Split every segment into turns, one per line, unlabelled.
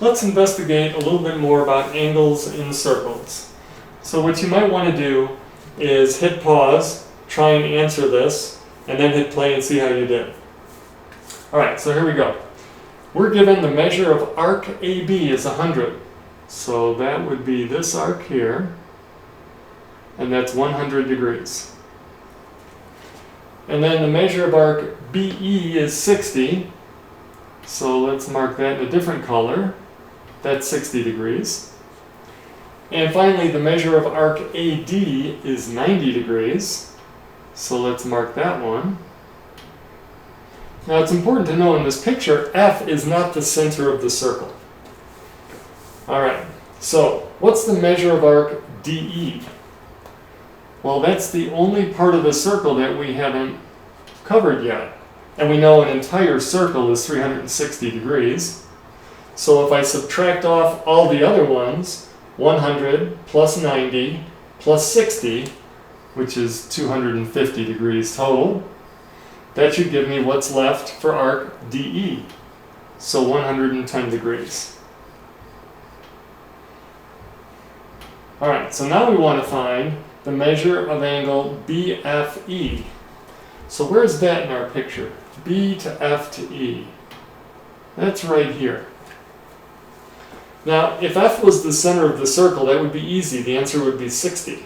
let's investigate a little bit more about angles in circles. So what you might want to do is hit pause, try and answer this, and then hit play and see how you did. Alright, so here we go. We're given the measure of arc AB is 100. So that would be this arc here, and that's 100 degrees. And then the measure of arc BE is 60. So let's mark that in a different color. That's 60 degrees. And finally, the measure of arc AD is 90 degrees. So let's mark that one. Now it's important to know in this picture, F is not the center of the circle. Alright, so what's the measure of arc DE? Well, that's the only part of the circle that we haven't covered yet. And we know an entire circle is 360 degrees. So if I subtract off all the other ones, 100 plus 90 plus 60, which is 250 degrees total, that should give me what's left for arc DE. So 110 degrees. Alright, so now we want to find the measure of angle BFE. So where's that in our picture? B to F to E. That's right here. Now, if F was the center of the circle, that would be easy. The answer would be 60.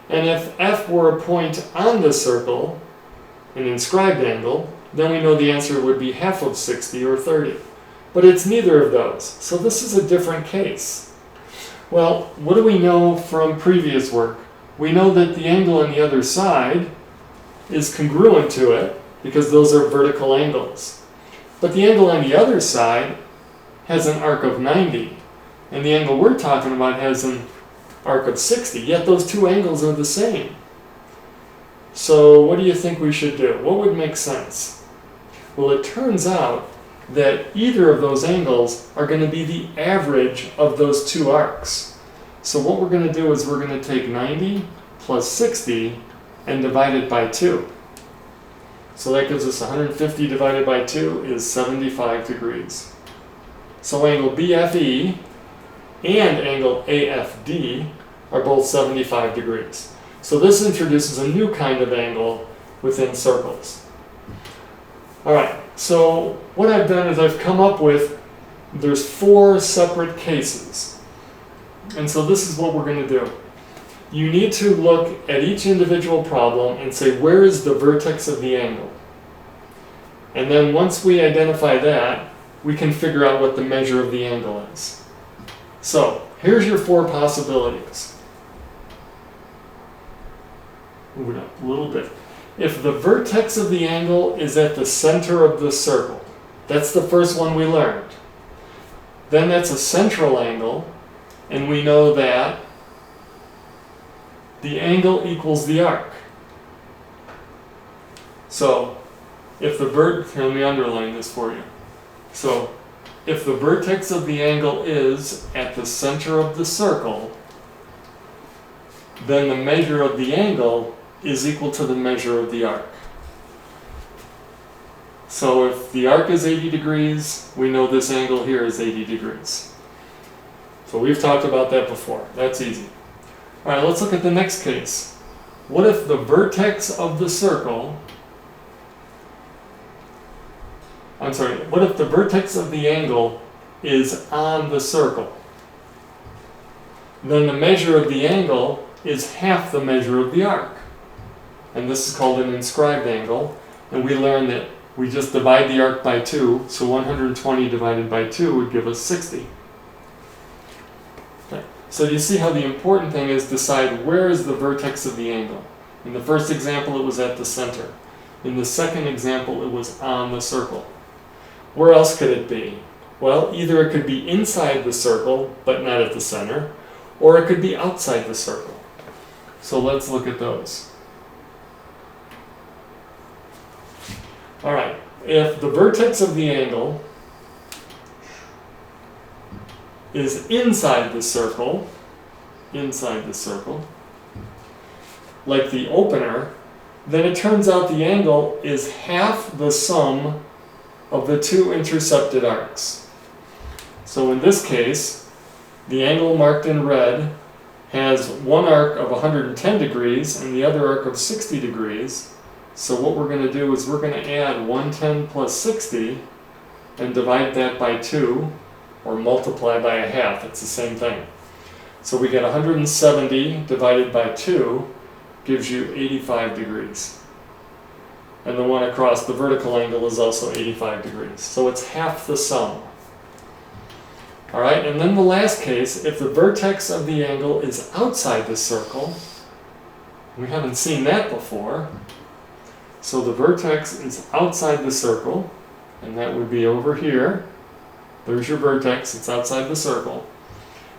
And if F were a point on the circle, an inscribed angle, then we know the answer would be half of 60 or 30. But it's neither of those. So this is a different case. Well, what do we know from previous work? We know that the angle on the other side is congruent to it because those are vertical angles. But the angle on the other side has an arc of 90, and the angle we're talking about has an arc of 60, yet those two angles are the same. So what do you think we should do? What would make sense? Well, it turns out that either of those angles are going to be the average of those two arcs. So what we're going to do is we're going to take 90 plus 60 and divide it by 2. So that gives us 150 divided by 2 is 75 degrees. So angle BFE and angle AFD are both 75 degrees. So this introduces a new kind of angle within circles. Alright, so what I've done is I've come up with, there's 4 separate cases. And so this is what we're going to do. You need to look at each individual problem and say, where is the vertex of the angle? And then once we identify that, we can figure out what the measure of the angle is. So, here's your 4 possibilities. Move it up a little bit. If the vertex of the angle is at the center of the circle, that's the first one we learned. Then that's a central angle, and we know that the angle equals the arc. So, if the here, let me underline this for you. So, if the vertex of the angle is at the center of the circle, then the measure of the angle is equal to the measure of the arc. So if the arc is 80 degrees, we know this angle here is 80 degrees. So we've talked about that before. That's easy. Alright, let's look at the next case. What if the vertex of the circle, what if the vertex of the angle is on the circle? Then the measure of the angle is half the measure of the arc. And this is called an inscribed angle. And we learned that we just divide the arc by 2, so 120 divided by 2 would give us 60. Okay. So you see how the important thing is decide where is the vertex of the angle. In the first example, it was at the center. In the second example, it was on the circle. Where else could it be? Well, either it could be inside the circle, but not at the center, or it could be outside the circle. So let's look at those. Alright, if the vertex of the angle is inside the circle, like the opener, then it turns out the angle is half the sum of the two intercepted arcs. So in this case, the angle marked in red has one arc of 110 degrees and the other arc of 60 degrees. So what we're going to do is we're going to add 110 plus 60 and divide that by 2, or multiply by a half. It's the same thing. So we get 170 divided by 2 gives you 85 degrees. And the one across the vertical angle is also 85 degrees. So it's half the sum. All right, and then the last case, if the vertex of the angle is outside the circle, we haven't seen that before. So the vertex is outside the circle, and that would be over here. There's your vertex, it's outside the circle.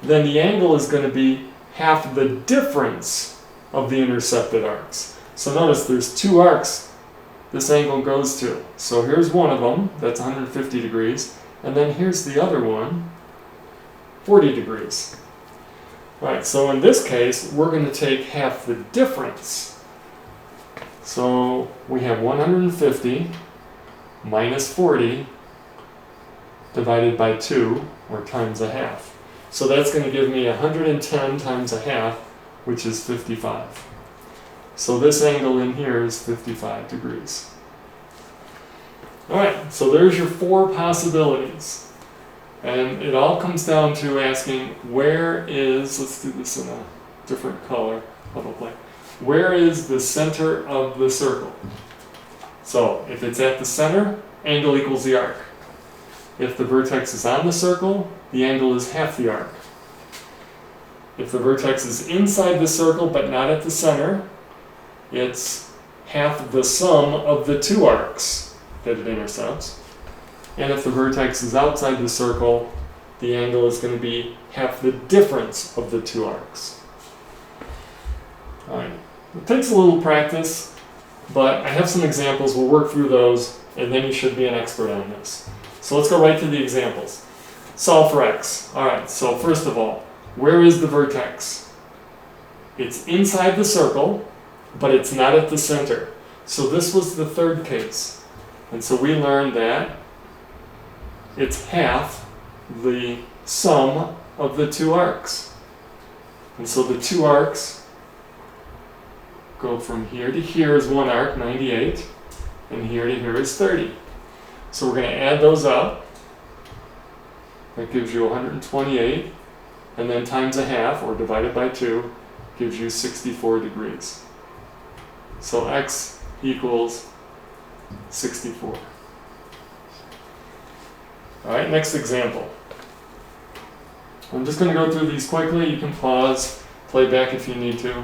Then the angle is going to be half the difference of the intercepted arcs. So notice there's two arcs this angle goes to. So here's one of them, that's 150 degrees, and then here's the other one, 40 degrees. Right, so in this case, we're going to take half the difference. So we have 150 minus 40 divided by 2, or times a half. So that's going to give me 110 times a half, which is 55. So this angle in here is 55 degrees. Alright, so there's your 4 possibilities. And it all comes down to asking where is, let's do this in a different color, probably. Where is the center of the circle? So if it's at the center, angle equals the arc. If the vertex is on the circle, the angle is half the arc. If the vertex is inside the circle but not at the center, it's half the sum of the 2 arcs that it intercepts. And if the vertex is outside the circle, the angle is going to be half the difference of the 2 arcs. Alright, it takes a little practice, but I have some examples. We'll work through those, and then you should be an expert on this. So let's go right to the examples. Solve for x. Alright, so first of all, where is the vertex? It's inside the circle, but it's not at the center. So this was the third case. And so we learned that it's half the sum of the 2 arcs. And so the 2 arcs go from here to here is 1 arc, 98, and here to here is 30. So we're going to add those up. That gives you 128, and then times a half, or divided by 2, gives you 64 degrees. So x equals 64. Alright, next example. I'm just going to go through these quickly. You can pause, play back if you need to.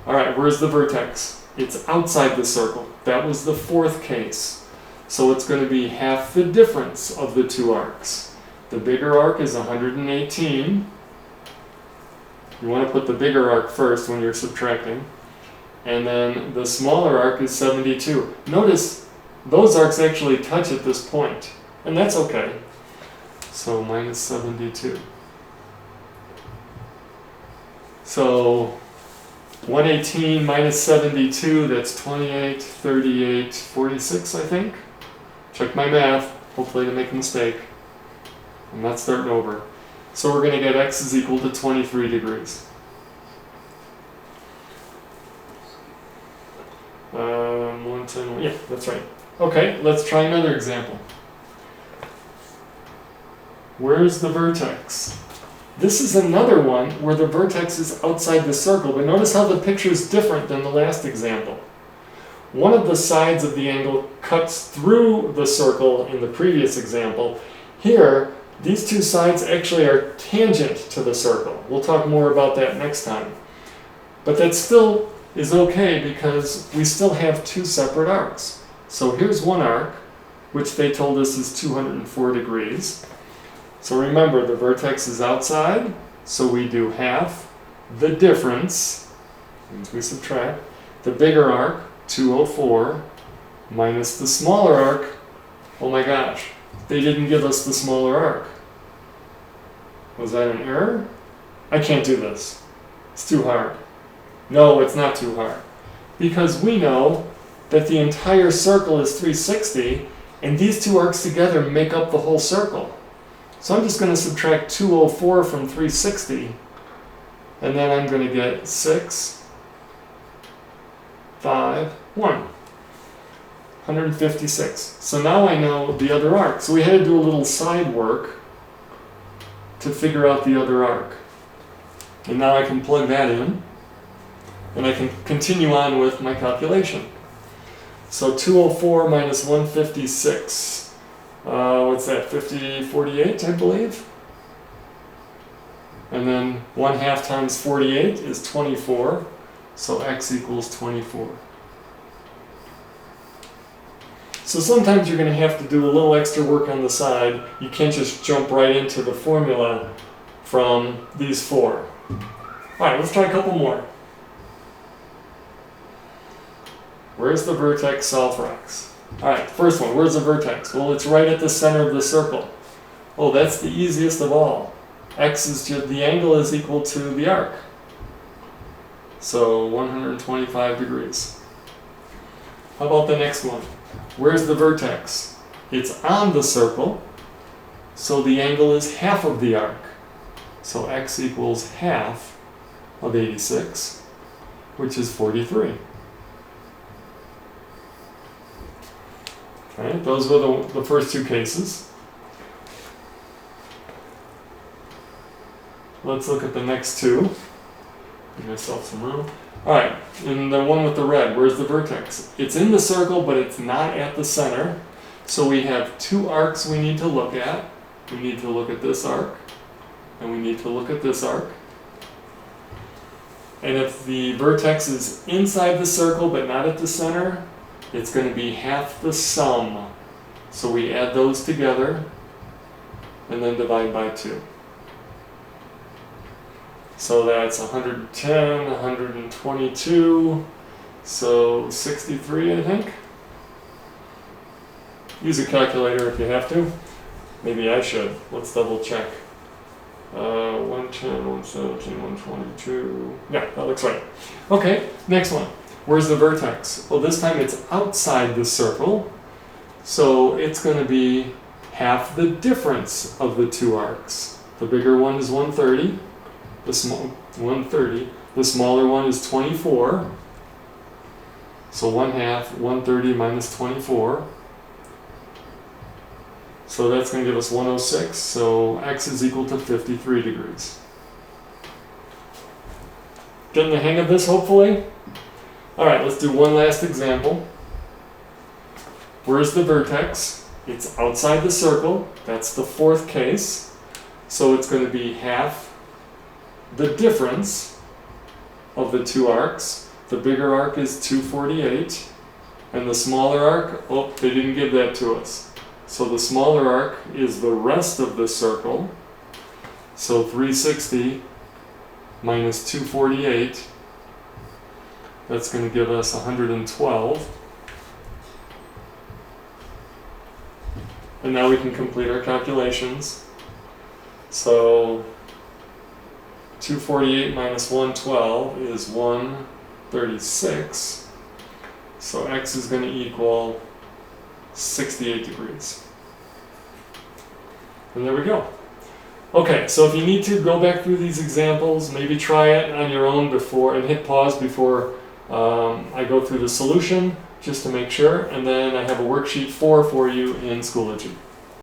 Alright, where's the vertex? It's outside the circle. That was the 4th case. So it's going to be half the difference of the 2 arcs. The bigger arc is 118. You want to put the bigger arc first when you're subtracting. And then the smaller arc is 72. Notice those arcs actually touch at this point, and that's okay. So minus 72. So 118 minus 72, that's 28, 38, 46, I think. Check my math, hopefully I didn't make a mistake. I'm not starting over. So we're going to get x is equal to 23 degrees. 110, yeah, that's right. Okay, let's try another example. Where's the vertex? This is another one where the vertex is outside the circle, but notice how the picture is different than the last example. One of the sides of the angle cuts through the circle in the previous example. Here, these 2 sides actually are tangent to the circle. We'll talk more about that next time. But that still is okay because we still have 2 separate arcs. So here's one arc, which they told us is 204 degrees. So remember, the vertex is outside, so we do half the difference, means we subtract, the bigger arc, 204, minus the smaller arc. Oh my gosh, they didn't give us the smaller arc. Was that an error? I can't do this. It's too hard. No, it's not too hard. Because we know that the entire circle is 360, and these 2 arcs together make up the whole circle. So I'm just going to subtract 204 from 360, and then I'm going to get 6, 5, 1. 156. So now I know the other arc. So we had to do a little side work to figure out the other arc. And now I can plug that in, and I can continue on with my calculation. So 204 minus 156. What's that, 48, I believe? And then 1/2 times 48 is 24, so x equals 24. So sometimes you're going to have to do a little extra work on the side. You can't just jump right into the formula from these 4. Alright, let's try a couple more. Where's the vertex, solve for x? Alright, first one, where's the vertex? Well, it's right at the center of the circle. Oh, that's the easiest of all. X is just, the angle is equal to the arc. So 125 degrees. How about the next one? Where's the vertex? It's on the circle, so the angle is half of the arc. So x equals half of 86, which is 43. Okay, those were the first 2 cases. Let's look at the next 2. Give myself some room. Alright, and the one with the red, where's the vertex? It's in the circle, but it's not at the center. So we have 2 arcs we need to look at. We need to look at this arc, and we need to look at this arc. And if the vertex is inside the circle but not at the center, it's going to be half the sum. So we add those together and then divide by 2. So that's 110, 122, so 63, I think. Use a calculator if you have to. Maybe I should. Let's double check. 110, 117, 122. Yeah, that looks right. Okay, next one. Where's the vertex? Well, this time it's outside the circle, so it's going to be half the difference of the 2 arcs. The bigger one is 130. The smaller one is 24. So 1/2, 130 minus 24. So that's going to give us 106. So x is equal to 53 degrees. Getting the hang of this, hopefully? Alright, let's do one last example. Where's the vertex? It's outside the circle. That's the 4th case. So it's going to be half the difference of the 2 arcs. The bigger arc is 248, and the smaller arc, oh, they didn't give that to us. So the smaller arc is the rest of the circle. So 360 minus 248, that's going to give us 112. And now we can complete our calculations. So 248 minus 112 is 136. So x is going to equal 68 degrees. And there we go. Okay, so if you need to go back through these examples, maybe try it on your own before, and hit pause before I go through the solution, just to make sure. And then I have a worksheet 4 for you in Schoology.